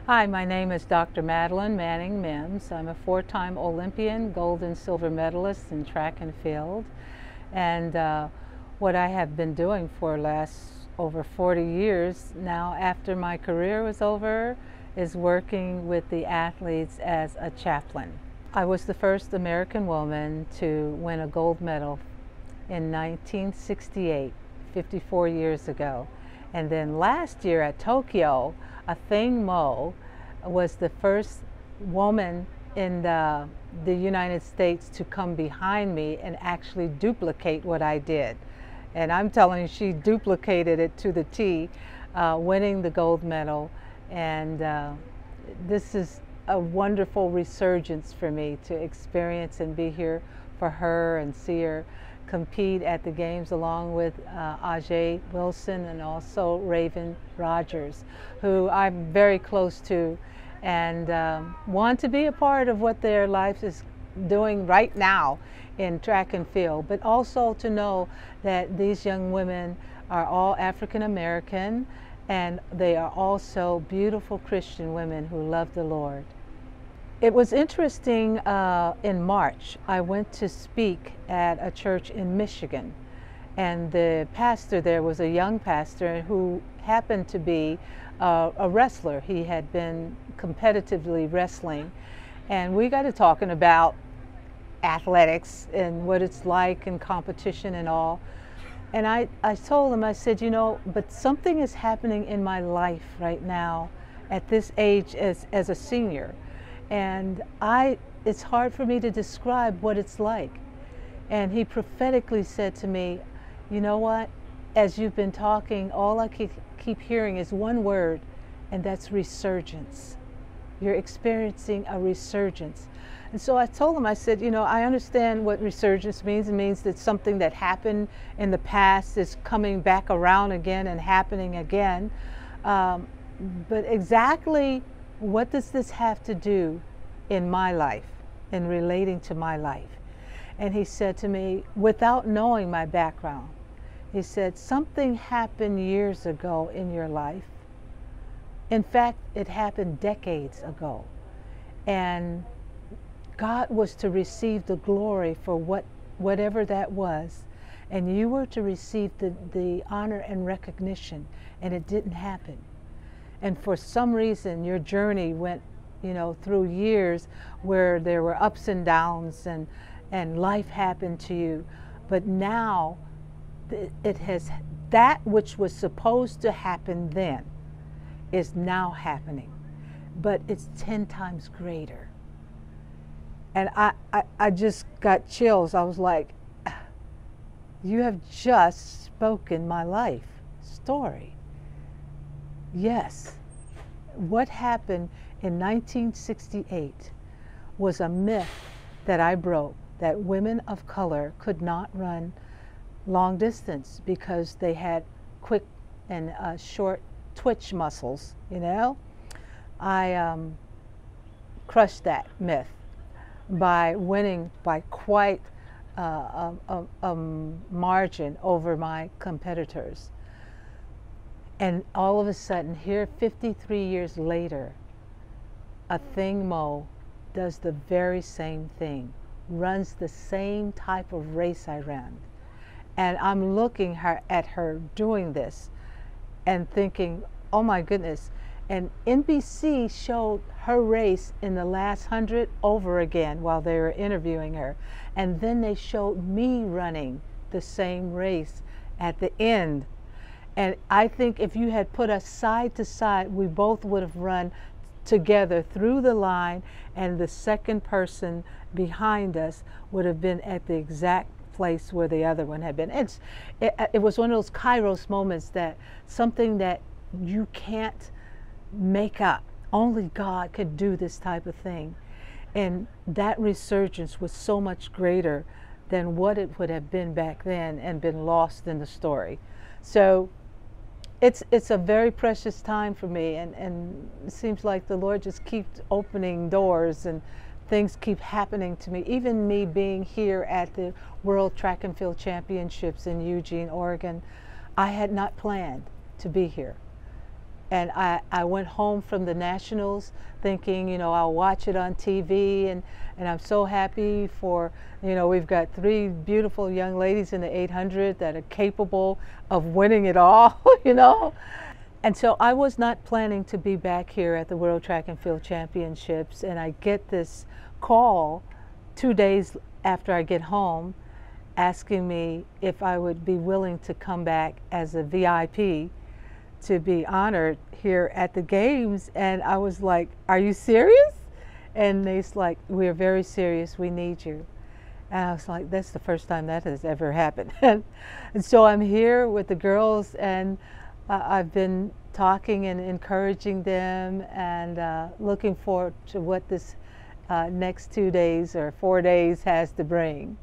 Hi, my name is Dr. Madeline Manning Mims. I'm a four-time Olympian, gold and silver medalist in track and field. And what I have been doing for last over 40 years now after my career was over is working with the athletes as a chaplain. I was the first American woman to win a gold medal in 1968, 54 years ago. And then last year at Tokyo, Athing Mu was the first woman in the United States to come behind me and actually duplicate what I did. And I'm telling you, she duplicated it to the T, winning the gold medal. And this is a wonderful resurgence for me to experience and be here for her and see her compete at the games along with Ajeé Wilson and also Raven Rogers, who I'm very close to and want to be a part of what their life is doing right now in track and field, but also to know that these young women are all African American and they are also beautiful Christian women who love the Lord. It was interesting, in March, I went to speak at a church in Michigan, and the pastor there was a young pastor who happened to be a wrestler. He had been competitively wrestling, and we got to talking about athletics and what it's like in competition and all. And I told him, I said, you know, but something is happening in my life right now at this age as a senior. And it's hard for me to describe what it's like. And he prophetically said to me, you know what, as you've been talking, all I keep hearing is one word, and that's resurgence. You're experiencing a resurgence. And so I told him, I said, you know, I understand what resurgence means. It means that something that happened in the past is coming back around again and happening again. But exactly what does this have to do in my life, in relating to my life? And he said to me, without knowing my background, he said, something happened years ago in your life. In fact, it happened decades ago. And God was to receive the glory for whatever that was. And you were to receive the honor and recognition, and it didn't happen. And for some reason, your journey went, you know, through years where there were ups and downs and life happened to you. But now, that which was supposed to happen then is now happening. But it's 10 times greater. And I just got chills. I was like, you have just spoken my life story. Yes, what happened in 1968 was a myth that I broke, that women of color could not run long distance because they had quick and short twitch muscles, you know? I crushed that myth by winning by quite a margin over my competitors. And all of a sudden, here 53 years later, Athing Mu does the very same thing, runs the same type of race I ran. And I'm looking at her doing this and thinking, oh my goodness. And NBC showed her race in the last 100 over again while they were interviewing her. And then they showed me running the same race at the end. And I think if you had put us side to side, we both would have run together through the line, and the second person behind us would have been at the exact place where the other one had been. It was one of those Kairos moments, that something that you can't make up. Only God could do this type of thing. And that resurgence was so much greater than what it would have been back then and been lost in the story. So it's a very precious time for me, and it seems like the Lord just keeps opening doors and things keep happening to me. Even me being here at the World Track and Field Championships in Eugene, Oregon, I had not planned to be here. And I went home from the Nationals thinking, you know, I'll watch it on TV, and I'm so happy for, you know, we've got 3 beautiful young ladies in the 800 that are capable of winning it all, you know. And so I was not planning to be back here at the World Track and Field Championships, and I get this call 2 days after I get home asking me if I would be willing to come back as a VIP to be honored here at the games. And I was like, are you serious? And they's like, we're very serious, we need you. And I was like, that's the first time that has ever happened. And so I'm here with the girls, and I've been talking and encouraging them, and looking forward to what this next 2 days or 4 days has to bring.